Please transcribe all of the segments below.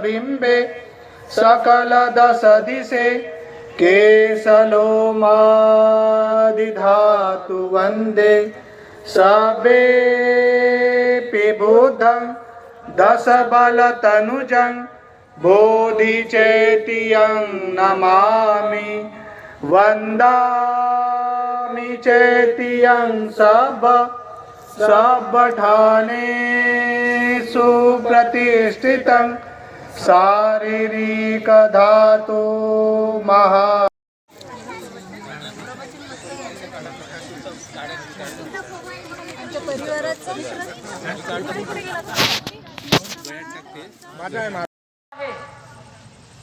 बिंबे सकल दस दिसे केसलोमादि धातु वंदे सबे बुद्धं दस बल तनुजं बोधि चैत्यं नमामि वंदामि चैत्यं सब ठाने सुप्रतिष्ठितं शारीरिक धातु महा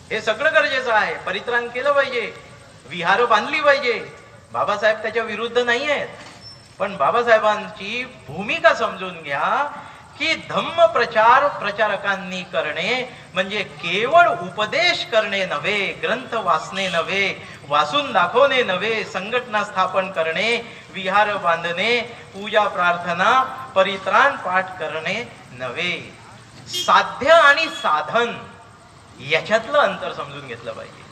हे सगळं गरजेचं आहे. परित्राण केलं पाहिजे, विहार बांधली पाहिजे. बाबासाहेब त्याच्या विरुद्ध नाही आहेत, पण बाबासाहेबांची भूमिका समजून घ्या की धम्म प्रचार प्रचारकांनी करणे म्हणजे केवळ उपदेश करणे नव्हे, ग्रंथ वाचणे नव्हे, वाचून दाखवणे नव्हे, संघटना स्थापन करणे, विहार बांधणे, पूजा प्रार्थना परित्राण पाठ करणे नव्हे. साध्य आणि साधन याच्यातलं अंतर समजून घेतलं पाहिजे.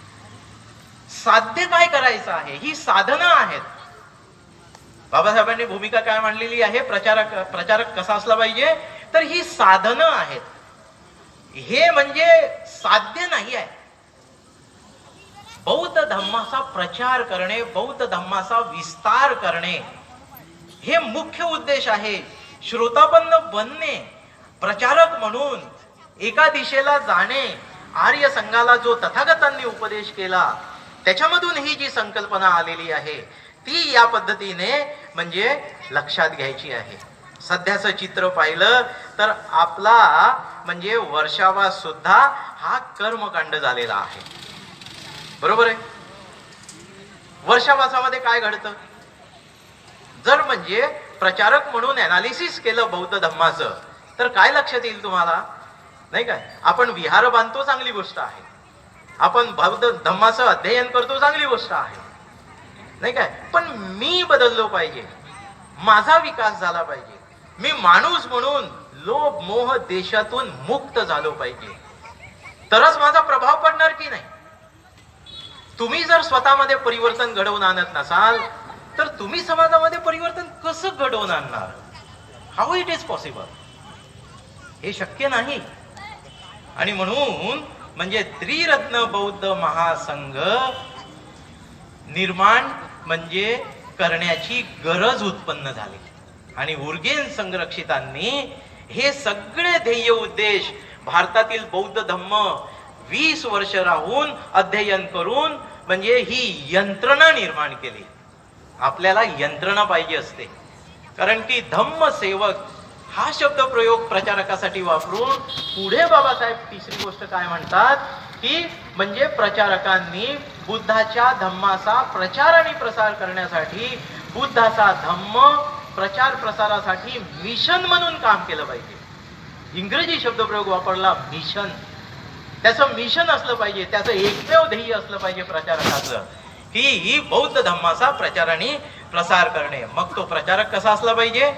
साध्य काय करायचं आहे, ही साधनं आहेत. बाबासाहेबांनी भूमिका काय मांडलेली आहे, प्रचारक कसा असला पाहिजे, तर ही साधनं आहेत. हे म्हणजे साध्य नाही आहे. बौद्ध धम्माचा प्रचार करणे, बौद्ध धम्माचा विस्तार करणे हे मुख्य उद्देश आहे. श्रोतापन्न बनणे, प्रचारक म्हणून एका दिशेला जाणे, आर्य संघाला जो तथागतांनी उपदेश केला त्याच्यामधून ही जी संकल्पना आलेली आहे ती या पद्धतीने म्हणजे लक्षात घ्यायची आहे. सध्याचं चित्र पाहिलं तर आपला म्हणजे वर्षावा सुद्धा हा कर्मकांड झालेला आहे. बरोबर आहे. वर्षावासामध्ये काय घडतं, जर म्हणजे प्रचारक म्हणून अनालिसिस केलं बौद्ध धम्माचं तर काय लक्षात येईल तुम्हाला, नाही काय. आपण विहार बांधतो, चांगली गोष्ट आहे. आपण बौद्ध धम्माचं अध्ययन करतो, चांगली गोष्ट आहे, नाही काय. पण मी बदललो पाहिजे, माझा विकास झाला पाहिजे, मी माणूस म्हणून लोभ मोह देशातून मुक्त झालो पाहिजे, तरच माझा प्रभाव पडणार की नाही. तुम्ही जर स्वतःमध्ये परिवर्तन घडवून आणत नसाल तर तुम्ही समाजामध्ये परिवर्तन कसं घडवून आणणार. हाऊ इट इज पॉसिबल, हे शक्य नाही. आणि म्हणून म्हणजे त्रिरत्न बौद्ध महासंघ निर्माण म्हणजे करण्याची गरज उत्पन्न झाली. आणि उर्गेन संरक्षितांनी हे सगळे ध्येय उद्देश भारतातील बौद्ध धम्म 20 वर्ष राहून अध्ययन करून म्हणजे ही यंत्रणा निर्माण केली. आपल्याला यंत्रणा पाहिजे असते, कारण की धम्म सेवक हा शब्द प्रयोग प्रचारकासाठी वापरून पुढे बाबासाहेब तिसरी गोष्ट काय म्हणतात की म्हणजे प्रचारकांनी बुद्धाच्या धम्माचा प्रचार आणि प्रसार करण्यासाठी, बुद्धाचा धम्म प्रचार प्रसारासाठी मिशन म्हणून काम केलं पाहिजे. इंग्रजी शब्दप्रयोग वापरला मिशन. त्याचं मिशन असलं पाहिजे, त्याचं एकमेव ध्येय असलं पाहिजे प्रचारकाचं की बौद्ध धम्माचा प्रचार आणि प्रसार करणे. मग तो प्रचारक कसा असला पाहिजे,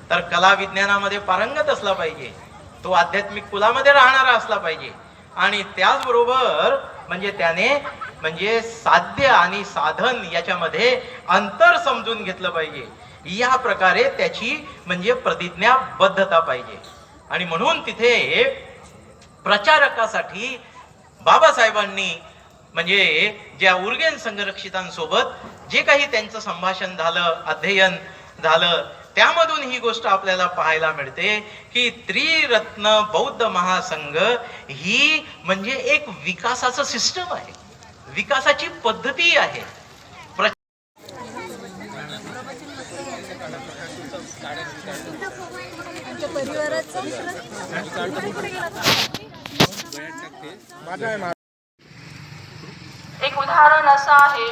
तर कला विज्ञानामध्ये पारंगत असला पाहिजे, तो आध्यात्मिक कुलामध्ये राहणारा असला पाहिजे, आणि त्याचबरोबर म्हणजे त्याने म्हणजे साध्य आणि साधन याच्यामध्ये अंतर समजून घेतलं पाहिजे. या प्रकारे त्याची म्हणजे प्रतिज्ञाबद्धता पाहिजे. आणि म्हणून तिथे प्रचारकासाठी बाबासाहेबांनी म्हणजे ज्या उर्गेन संरक्षितांसोबत जे काही त्यांचं संभाषण झालं, अध्ययन झालं, त्यामधून ही गोष्ट आपल्याला पाहायला मिळते की त्रिरत्न बौद्ध महासंघ ही म्हणजे एक विकासाचं सिस्टम आहे, विकासाची पद्धती आहे. एक उदाहरण असं आहे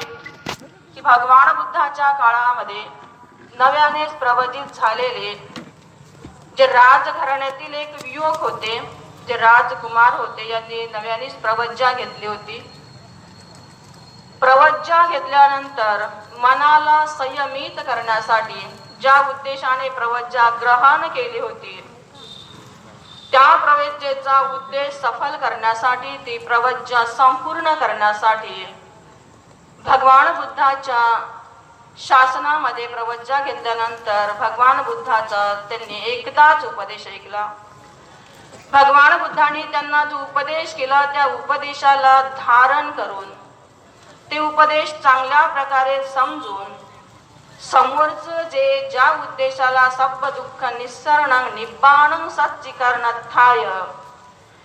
की भगवान बुद्धाच्या काळामध्ये नव्यानेच प्रवचित झालेले जे राजघराण्यातील एक युवक होते, जे राजकुमार होते, यांनी नव्यानेच प्रवज्जा घेतली होती. प्रवज्जा घेतल्यानंतर मनाला संयमित करण्यासाठी ज्या उद्देशाने प्रवज्जा ग्रहण केली होती त्या प्रवज्जेचा उद्देश सफल करण्यासाठी, ती प्रवज्जा संपूर्ण करण्यासाठी भगवान बुद्धाच्या शासनामध्ये प्रवज्जा घेतल्यानंतर भगवान बुद्धाचा त्यांनी एकदाच उपदेश ऐकला. भगवान बुद्धांनी त्यांना जो उपदेश केला त्या उपदेशाला धारण करून, ते उपदेश चांगल्या प्रकारे समजून, समोरचं जे ज्या उद्देशाला सब दुःख निस्सरणं निब्बाणं सच्चिकरणथाय,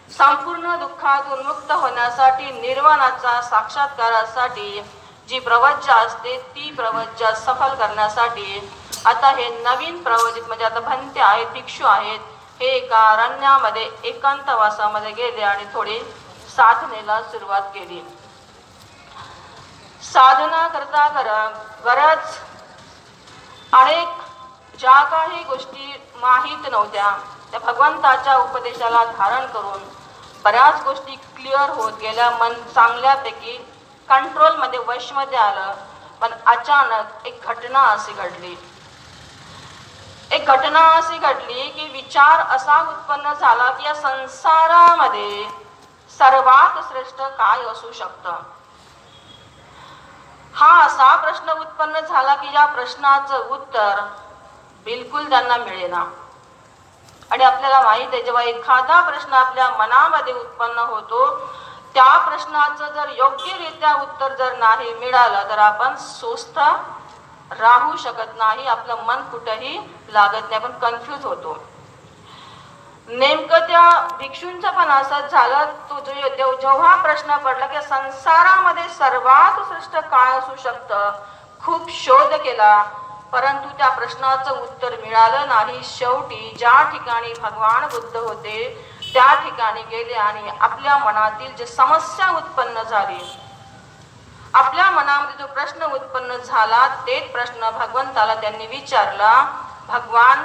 संपूर्ण दुःखातून मुक्त होण्यासाठी, निर्वाणाचा साक्षात्कारासाठी जी प्रवज्जा असते, ती प्रवज्जा सफल करण्यासाठी आता हे नवीन प्रवचित म्हणजे आता भंते आहेत, भिक्षू आहेत, हे एका अरण्यामध्ये एकांतवासामध्ये गेले आणि थोडी साधनेला सुरुवात केली. साधना करता बऱ्याच अनेक ज्या काही गोष्टी माहीत नव्हत्या त्या भगवंताच्या उपदेशाला धारण करून बऱ्याच गोष्टी क्लिअर होत गेल्या. मन चांगल्यापैकी कंट्रोलमध्ये वशमध्ये आलं. पण अचानक एक घटना अशी घडली की विचार असा उत्पन्न झाला की या संसारामध्ये सर्वात श्रेष्ठ काय असू शकतं. हा असा प्रश्न उत्पन्न झाला की या प्रश्नाचं उत्तर बिलकुल त्यांना मिळेना. आणि आपल्याला माहित आहे, जेव्हा एखादा प्रश्न आपल्या मनामध्ये उत्पन्न होतो, त्या प्रश्नाचं जर योग्यरित्या उत्तर जर नाही मिळालं तर आपण स्वस्थ राहू शकत नाही, आपलं मन कुठेही लागत नाही, आपण कन्फ्यूज होतो. नेमकं त्या भिक्षूंचं पण असंच झालं. तो जेव्हा प्रश्न पडला की संसारामध्ये सर्वात श्रेष्ठ काय असू शकतं, खूप शोध केला, परंतु त्या प्रश्नाचं उत्तर मिळालं नाही. शेवटी ज्या ठिकाणी भगवान बुद्ध होते त्या ठिकाणी गेले आणि आपल्या मनातील जे समस्या उत्पन्न झाली, आपल्या मनामध्ये जो प्रश्न उत्पन्न झाला, तेच प्रश्न भगवंताला त्यांनी विचारला. भगवान,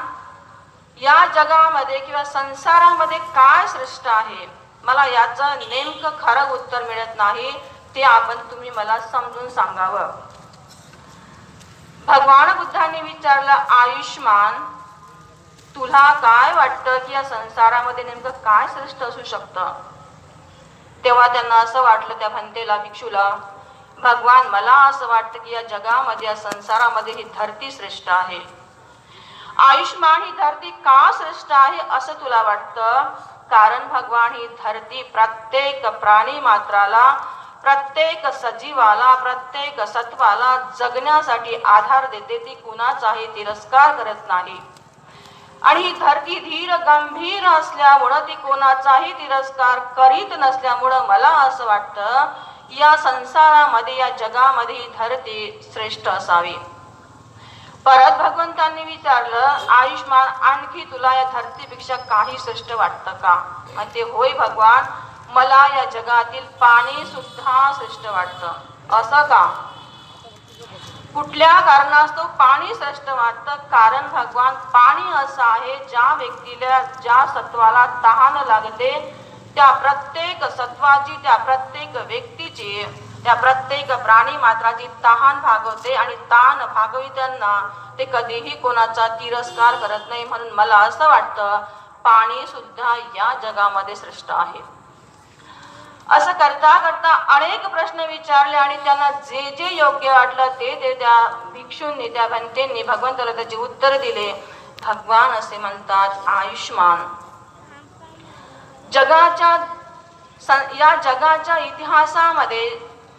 या जगामध्ये किंवा संसारामध्ये काय श्रेष्ठ आहे, मला याचं नेमकं खरं उत्तर मिळत नाही, ते तुम्ही मला समजून सांगावं. भगवान बुद्धांनी विचारलं, आयुष्मान, तुला काय वाटतं की या संसारामध्ये नेमकं काय श्रेष्ठ असू शकतं. तेव्हा त्यांना असं वाटलं, त्या भंतेला, भिक्षूला, भगवान, मला असं वाटतं की या जगामध्ये, या संसारामध्ये ही धरती श्रेष्ठ आहे. आयुष्मान, ही धरती का श्रेष्ठ आहे असं तुला वाटतं. कारण भगवान, ही धरती प्रत्येक प्राणी मात्राला, प्रत्येक सजीवाला, प्रत्येक सत्वाला जगण्यासाठी आधार देते. ती कुणाचाही तिरस्कार करत नाही. आणि ही धरती धीर गंभीर असल्यामुळं, ती कोणाचाही तिरस्कार करीत नसल्यामुळं मला असं वाटतं या संसारामध्ये, या जगामध्ये ही धरती श्रेष्ठ असावी. परत भगवंतांनी विचारलं, आयुष्मान, आणखी तुला या धरतीपेक्षा काही श्रेष्ठ वाटतं का. आणि ते, होय भगवान, मला या जगातील पाणी सुद्धा श्रेष्ठ वाटतं. असं का, कुठल्या कारणास्तव पाणी श्रेष्ठ वाटतं. कारण भगवान, पाणी असं आहे, ज्या व्यक्तीला, ज्या सत्वाला तहान लागते, त्या प्रत्येक सत्वाची, त्या प्रत्येक व्यक्तीची, त्या प्रत्येक प्राणी मात्राची तहान भागवते. आणि ताण भागविताना ते कधीही कोणाचा तिरस्कार करत नाही. म्हणून मला असं वाटतं पाणी सुद्धा या जगामध्ये श्रेष्ठ आहे. असं करता करता अनेक प्रश्न विचारले आणि त्यांना जे जे योग्य वाटलं ते त्या भिक्षूंनी, त्या भंतेंनी भगवंताला त्याचे उत्तर दिले. भगवान असे म्हणतात, आयुष्मान, या जगाच्या इतिहासामध्ये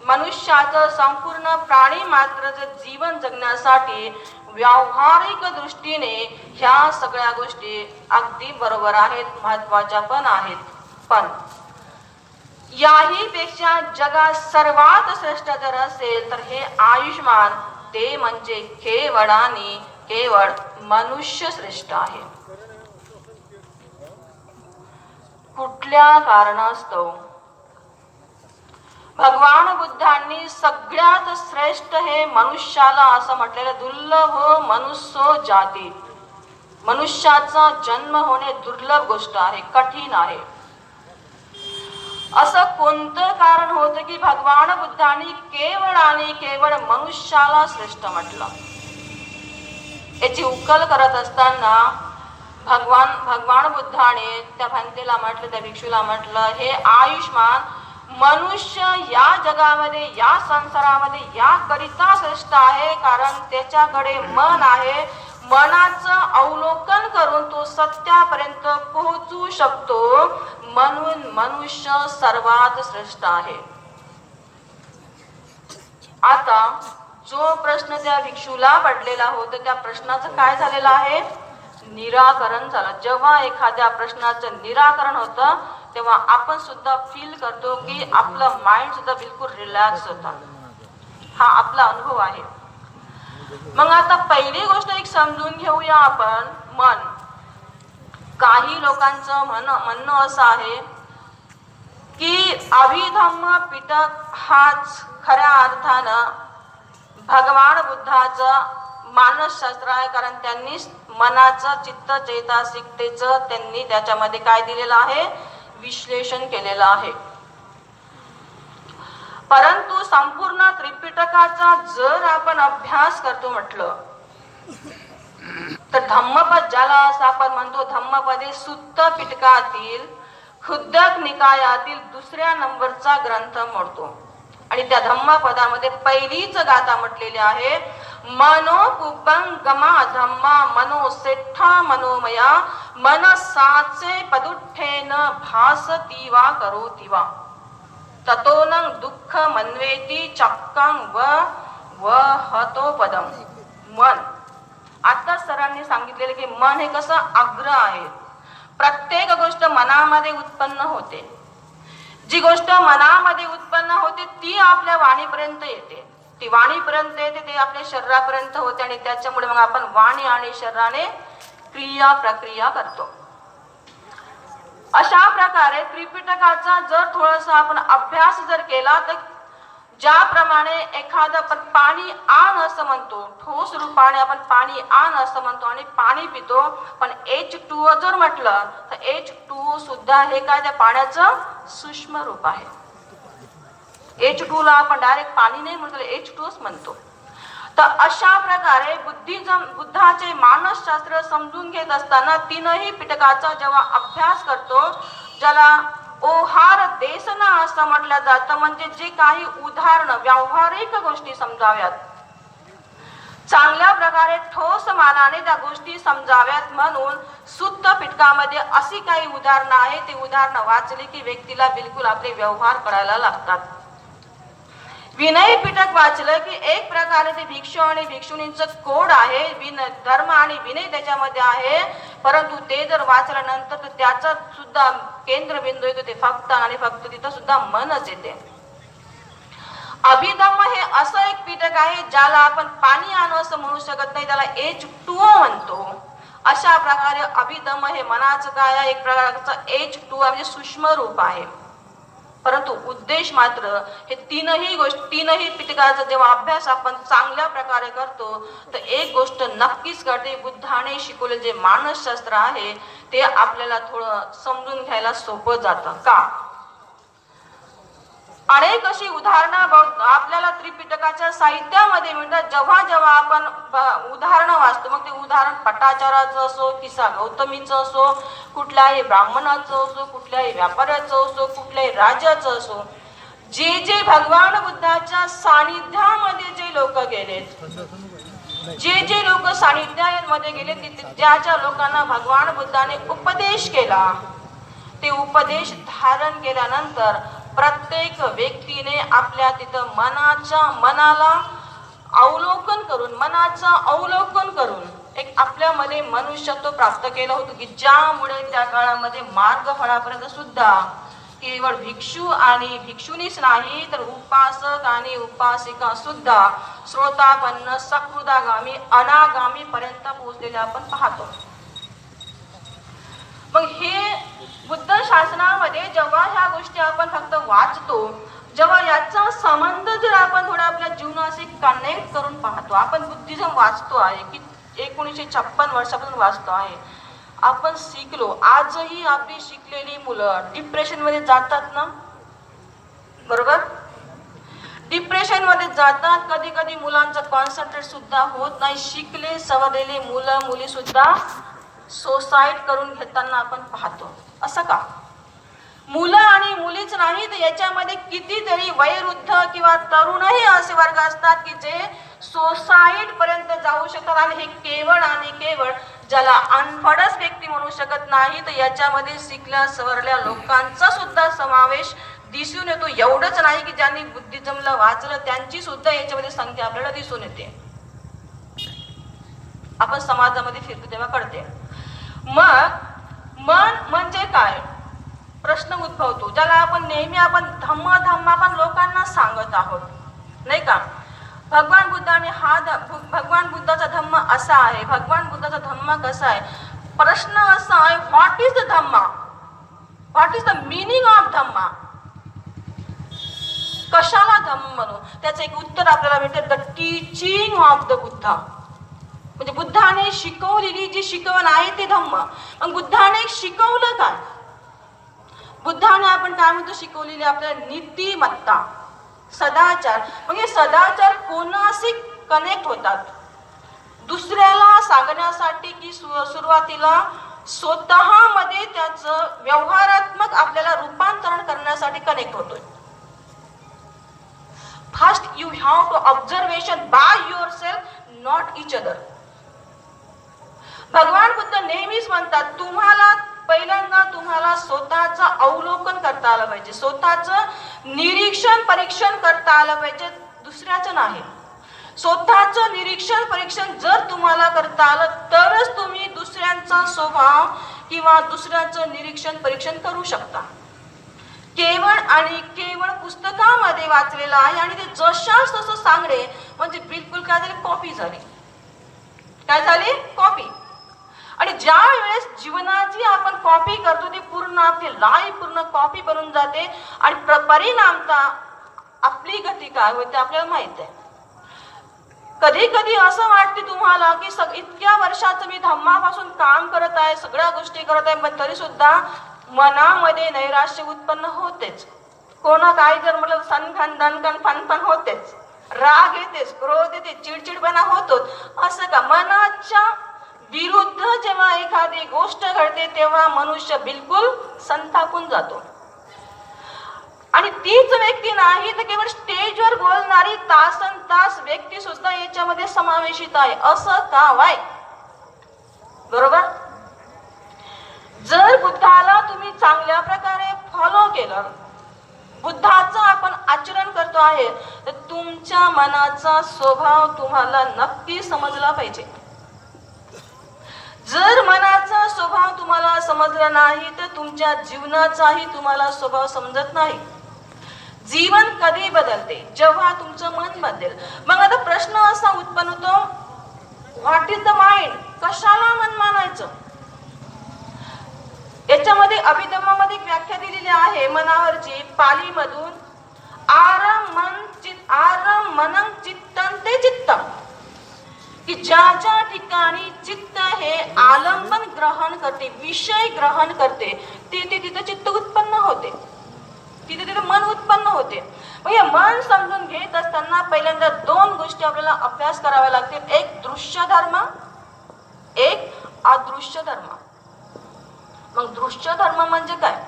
मनुष्याचं, संपूर्ण प्राणी मात्राचं जीवन जगण्यासाठी व्यावहारिक दृष्टीने ह्या सगळ्या गोष्टी अगदी बरोबर आहेत, महत्वाच्या पण आहेत. पण याही पेक्षा जगात सर्वात श्रेष्ठ जर असेल तर हे आयुष्मान, ते म्हणजे केवळ आणि केवळ मनुष्य श्रेष्ठ आहे. कुठल्या कारणास्तव भगवान बुद्धांनी सगळ्यात श्रेष्ठ हे मनुष्याला असं म्हटलेलं, दुर्लभ मनुष्य जाती, मनुष्याचा जन्म होणे दुर्लभ गोष्ट आहे, कठीण आहे. असं कोणतं कारण होतं की भगवान बुद्धांनी केवळ आणि केवळ मनुष्याला श्रेष्ठ म्हटलं. याची उकल करत असताना भगवान बुद्धाने त्या भंतेला म्हटलं, त्या भिक्षूला म्हटलं, हे आयुष्मान मनुष्य या जगामध्ये, या संसारामध्ये याकरिता श्रेष्ठ आहे कारण त्याच्याकडे मन आहे. मनाचं अवलोकन करून तो सत्यापर्यंत पोहोचू शकतो, म्हणून मनुष्य सर्वात श्रेष्ठ आहे. आता जो प्रश्न त्या भिक्षूला पडलेला होता त्या प्रश्नाचं काय झालेलं आहे? निराकरण झालं. जेव्हा एखाद्या प्रश्नाचं निराकरण होतं तेव्हा आपण सुद्धा फील करतो की आपलं माइंड सुद्धा बिलकुल रिलॅक्स होता. हा आपला अनुभव आहे. मग आता पहिली गोष्ट एक समजून घेऊया आपण, मन. काही लोकांचं म्हणणं असं आहे की अभिधम्म पिटक हाच खऱ्या अर्थानं भगवान बुद्धाचं मानसशास्त्र आहे, कारण त्यांनी मनाचं चित्त चैतसिकतेचं त्यांनी त्याच्यामध्ये काय दिलेलं आहे? विश्लेषण केलेलं आहे. परंतु संपूर्ण त्रिपिटकाचा जर आपण अभ्यास करतो म्हटलं तर धम्मपद, ज्याला असं आपण म्हणतो धम्मपदे सुत्त पिटकातील खुद्दक निकायातील दुसऱ्या नंबरचा ग्रंथ मोडतो. आणि त्या धम्मपदामध्ये पहिलीच गाथा म्हटलेली आहे, मनो कुबंगमा धम्मा मनो सेठा मनोमया मनसाचे पदुठ्ठेन भासतीवा करोतीवा ततोनं दुःख मन्वेती चक्कं व हतो पदम. मन, आता सरांनी सांगितलेले की मन हे कसं अग्र आहे. प्रत्येक गोष्ट मनामध्ये उत्पन्न होते. जी गोष्ट मनामध्ये उत्पन्न होते ती आपल्या वाणीपर्यंत येते. ती वाणीपर्यंत येते, ते आपल्या शरीरापर्यंत होते आणि त्याच्यामुळे मग आपण वाणी आणि शरीराने क्रिया प्रक्रिया करतो. अशा प्रकारे त्रिपिटकाचा जर थोडासा आपण अभ्यास जर केला तर ज्याप्रमाणे एखादं पाणी आण असं म्हणतो, ठोस रूपाने आपण पाणी आण असं म्हणतो आणि पाणी पितो, पण H2O जर म्हटलं तर H2O सुद्धा हे काय त्या पाण्याचं सूक्ष्म रूप आहे. H2 ला आपण डायरेक्ट पाणी नाही म्हणतो, H2Oच म्हणतो. तर अशा प्रकारे बुद्धाचे मानसशास्त्र समजून घेत असताना तीनही पिटकाचा जेव्हा अभ्यास करतो, ज्याला ओहार देसना असं म्हटलं जातं, म्हणजे जे काही उदाहरणं व्यावहारिक गोष्टी समजाव्यात, चांगल्या प्रकारे ठोस मानाने त्या गोष्टी समजाव्यात म्हणून सुत्त पिटकामध्ये अशी काही उदाहरणं आहे, ती उदाहरणं वाचली की व्यक्तीला बिलकुल आपले व्यवहार करायला लागतात. विनय पिटक वाचलं की एक प्रकारे ते भिक्षू आणि भिक्षुणींचं कोड आहे, धर्म आणि विनय त्याच्यामध्ये आहे. परंतु ते जर वाचल्यानंतर तर त्याचा सुद्धा केंद्रबिंदू येतो ते फक्त आणि फक्त तिथं सुद्धा मनच येते. अभिधम्म हे असं एक पिटक आहे ज्याला आपण पाणी आणू असं म्हणू शकत नाही, त्याला H2O म्हणतो. अशा प्रकारे अभिधम्म हे मनाचं काय आहे? एक प्रकारचं H2O म्हणजे सूक्ष्म रूप आहे. परंतु उद्देश मात्र हे तीनही पिटकाचा जेव्हा अभ्यास आपण चांगल्या प्रकारे करतो तर एक गोष्ट नक्कीच कळते, बुद्धाने शिकवले जे मानसशास्त्र आहे ते आपल्याला थोडं समजून घ्यायला सोपं जातं. का? अनेक अशी उदाहरणं आपल्याला त्रिपिटकाच्या साहित्यामध्ये मिळतात. जेव्हा जेव्हा आपण उदाहरणं वाचतो, मग ते उदाहरण पटाचाराचं असो, किस्सा गौतमीचं असो, कुठल्याही ब्राह्मणाचं असो, कुठल्याही व्यापाऱ्याचं असो, कुठल्याही राजाचं असो, जे भगवान बुद्धाच्या सानिध्यामध्ये जे लोक गेलेत, जे लोक सानिध्यामध्ये गेले, ज्या लोकांना भगवान बुद्धाने उपदेश केला, ते उपदेश धारण केल्यानंतर प्रत्येक व्यक्तीने आपल्या तिथं मनाचं अवलोकन करून एक आपल्यामध्ये मनुष्यत्व प्राप्त केलं होतं की ज्यामुळे त्या काळामध्ये मार्गफळापर्यंत सुद्धा केवळ भिक्षू आणि भिक्षुनीच नाही तर उपासक आणि उपासिका सुद्धा श्रोतापन्न सकृदागामी अनागामी पर्यंत पोहोचलेले आपण पाहतो. मग हे बुद्ध शासनामध्ये जेव्हा ह्या गोष्टी आपण फक्त वाचतो, जेव्हा याचा संबंध जर आपण थोडा आपल्या जीवनाशी कनेक्ट करून पाहतो, आपण बुद्धिझम वाचतो आहे की 1956 वर्षापासून वाचतो आहे, आपण शिकलो. आजही आपली शिकलेली मुलं डिप्रेशन मध्ये जातात ना, बरोबर? डिप्रेशन मध्ये जातात. कधी कधी मुलांचं कॉन्सन्ट्रेट सुद्धा होत नाही. शिकले सवरलेले मुलं मुली सुद्धा सुसाईड करून घेताना आपण पाहतो. असं का? मुलं आणि मुलीच नाही तर याच्यामध्ये कितीतरी वयोवृद्ध किंवा तरुणही असे वर्ग असतात की जे सुसाईड पर्यंत जाऊ शकतात. आणि हे केवळ आणि केवळ ज्याला अनपढच व्यक्ती म्हणू शकत नाही तर याच्यामध्ये शिकल्या सवरल्या लोकांचा सुद्धा समावेश दिसून येतो. एवढंच नाही की ज्यांनी बुद्धिझमला वाचलं त्यांची सुद्धा याच्यामध्ये संख्या आपल्याला दिसून येते. आपण समाजामध्ये फिरतो तेव्हा कळते. मग मन म्हणजे काय प्रश्न उद्भवतो, ज्याला आपण नेहमी धम्म आपण लोकांना सांगत आहोत, नाही का? भगवान बुद्धाने भगवान बुद्धाचा धम्म असा आहे. भगवान बुद्धाचा धम्म कसा आहे? प्रश्न असा आहे, what is the Dhamma? What is the meaning of Dhamma? कशाला धम्म म्हणू? त्याचं एक उत्तर आपल्याला मिळते, the teaching of the Buddha. म्हणजे बुद्धाने शिकवलेली जी शिकवण आहे ते धम्म. मग बुद्धाने शिकवलं काय? बुद्धाने आपण काय म्हणतो शिकवलेली आपल्याला नीतिमत्ता, सदाचार. मग हे सदाचार कोणाशी कनेक्ट होतात? दुसऱ्याला सांगण्यासाठी की सुरुवातीला स्वतःमध्ये त्याचं व्यवहारात्मक आपल्याला रूपांतरण करण्यासाठी कनेक्ट होतोय. First you have to observation by yourself, not each other. भगवान बुद्ध नेहमीच म्हणतात पहिल्यांदा तुम्हाला स्वतःचं अवलोकन करता आलं पाहिजे, स्वतःचं निरीक्षण परीक्षण करता आलं पाहिजे, दुसऱ्याचं नाही. स्वतःचं निरीक्षण परीक्षण जर तुम्हाला करता आलं तरच तुम्ही दुसऱ्यांचा स्वभाव किंवा दुसऱ्याचं निरीक्षण परीक्षण करू शकता. केवळ आणि केवळ पुस्तकामध्ये वाचलेलं आहे आणि ते जशास तसं सांगणे म्हणजे बिलकुल काय झाले, कॉपी झाली. काय झाली? कॉपी. आणि ज्या वेळेस जीवनाची आपण कॉपी करतो ते पूर्ण आपली लाईफ पूर्ण कॉपी बनून जाते आणि परिणामतः आपली गती काय होते आपल्याला माहित आहे. कधी कधी असं वाटते तुम्हाला की इतक्या वर्षाचं मी धम्मापासून काम करत आहे, सगळ्या गोष्टी करत आहे, पण तरी सुद्धा मनामध्ये नैराश्य उत्पन्न होतेच. कोणा काय जर म्हटलं सनखन दणकन फनफन होतेच, राग येतेच, क्रोध येते, चिडचिडपणा होतोच. असं का? मनाच्या विरुद्ध जेव्हा एखादी गोष्ट घडते तेव्हा मनुष्य बिलकुल संतापून जातो. आणि तीच व्यक्ती नाही तर केवळ स्टेजवर बोलणारी तासन तास व्यक्ती सुद्धा याच्यामध्ये समावेशित आहे. असं का वाय? बरोबर? जर बुद्धाला तुम्ही चांगल्या प्रकारे फॉलो केलं, बुद्धाचं आपण आचरण करतो आहे, तर तुमच्या मनाचा स्वभाव तुम्हाला नक्की समजला पाहिजे. जर मनाचा स्वभाव तुम्हाला समजला नाही तर तुमच्या जीवनाचाही तुम्हाला स्वभाव समजत नाही. जीवन कधी बदलते? जेव्हा तुमचं मन बदलेल. मग आता प्रश्न असा उत्पन्न होतो, व्हॉट इज द माइंड? कशाला मन मानायचं? याच्यामध्ये अभिधम्मामध्ये एक व्याख्या दिलेली आहे मनावरची, पालीमधून आरम मनंग चित्तम ते चित्तम, की ज्या ज्या ठिकाणी चित्त हे आलंबन ग्रहण करते, विषय ग्रहण करते, तिथे चित्त उत्पन्न होते, तिथे मन उत्पन्न होते. मग हे मन समजून घेत असताना पहिल्यांदा दोन गोष्टी आपल्याला अभ्यास कराव्या लागतील. एक दृश्य धर्म, एक अदृश्य धर्म. मग दृश्य धर्म म्हणजे काय?